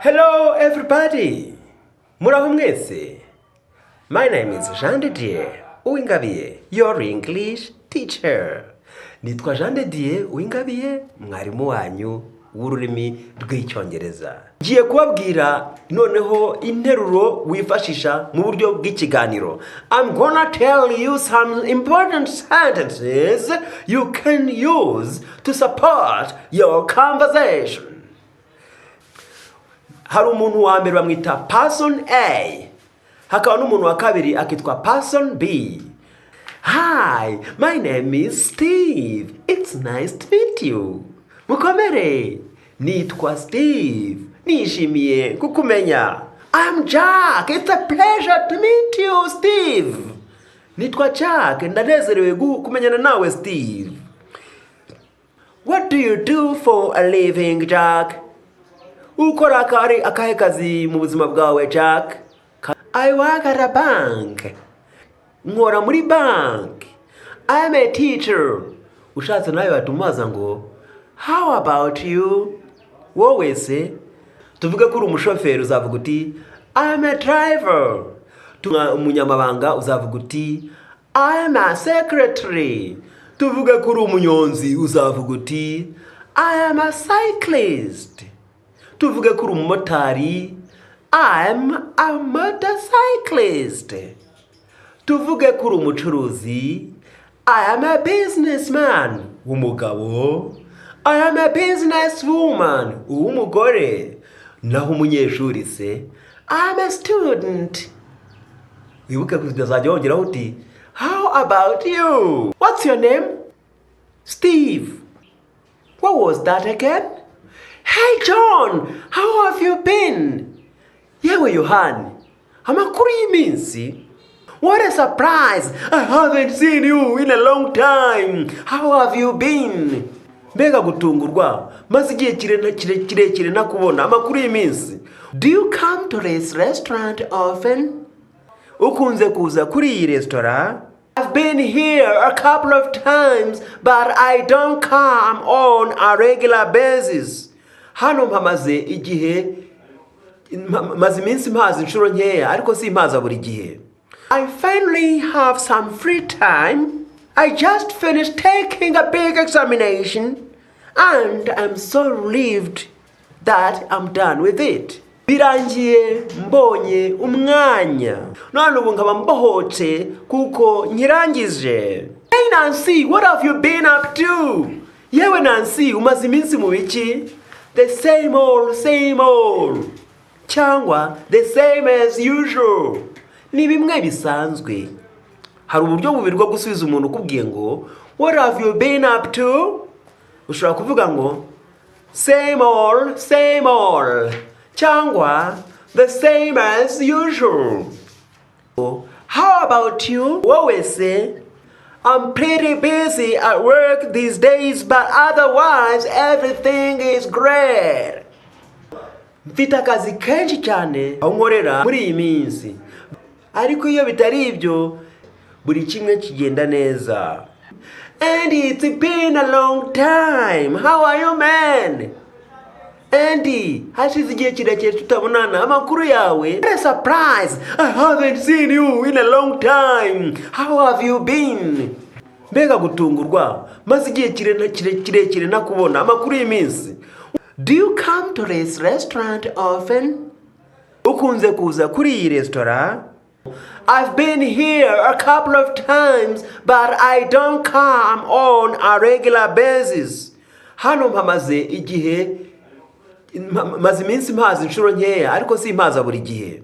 Hello everybody! Muraho mwese. My name is Dieu, Uwingabiye, your English teacher. Nitwa Dieu, Uwingabiye, mwarimu wanyu w'ururimi rw'Icyongereza. Ngiye kubabwira noneho interuro wifashisha mu buryo bw'ikiganiro. I'm gonna tell you some important sentences you can use to support your conversation. Hari umuntu wa mbere bamwita person A, hakaba n'umuntu wa kabiri akitwa person B. Hi, my name is Steve. It's nice to meet you. Mukomere, nitwa Steve. Nishimiye kukumenya. I'm Jack. It's a pleasure to meet you, Steve. Nitwa Jack. Ndanezerewe kumenyana nawe, Steve. What do you do for a living, Jack? Ukora akahe kazi mu buzima bwawe, Jack? I work at a bank. Nkora muri bank. I'm a teacher. Ushatse nawe watumaza ngo, how about you? Wowe se? Tuvuge ko uri umushoferi uzavuga uti, I'm a driver. Umunyamabanga uzavuga uti, I'm a secretary. Tuvuge ko uri umunyonzi uzavuga uti, I am a cyclist. Tuvuge ko uri umumotari, I'm a motorcyclist. Tuvuge ko uri umucuruzi, I am a businessman. Umugabo, I am a businesswoman. Umugore. Naho umunyeshuri se, I'm a student. Wibuke kuzajya wongeraho uti, how about you? What's your name? Steve. What was that again? Hey John, how have you been? Yewe Yohani, amakuru y'iminsi? What a surprise! I haven't seen you in a long time. How have you been? Mbega gutungurwa, maze igihe kirekire nakubona. Amakuru y'iminsi. Do you come to this restaurant often? Ukunze kuza kuri iyi restaurant? I've been here a couple of times, but I don't come on a regular basis. Hano mpamaze igihe, maze iminsi mpaza inshuro nkeya, ariko si mpaza buri gihe. I finally have some free time. I just finished taking a big examination, and I'm so relieved that I'm done with it. Birangiye mbonye umwanya. None ubu nkaba mbohotse kuko nkirangije. Hey Nancy, what have you been up to? Yewe Nancy, umaze iminsi mu biki? The same old. Cyangwa the same as usual. Ni bimwe bisanzwe. Hari uburyo bubiri bwo gusubiza umuntu ukubwiye ngo, what have you been up to? Ushobora kuvuga ngo, same old. Cyangwa the same as usual. How about you? Wowe se? I'm pretty busy at work these days, but otherwise everything is great. Mfite akazi kenshi cyane aho nkorera muri iyi minsi, ariko iyo bitari ibyo buri kimwe kigenda neza. And it's been a long time. How are you, man? Andy, hashize igihe kirekire tutabonana. Amakuru yawe? What a surprise! I haven't seen you in a long time. How have you been? Mbega gutungurwa, maze igihe kirekire nakubona. Amakuru y'iminsi. Do you come to this restaurant often? Ukunze kuza kuri iyi restaurant? I've been here a couple of times, but I don't come on a regular basis. Hano mpamaze igihe, maze iminsi mpaza inshuro nkeya, ariko si mpaza buri gihe.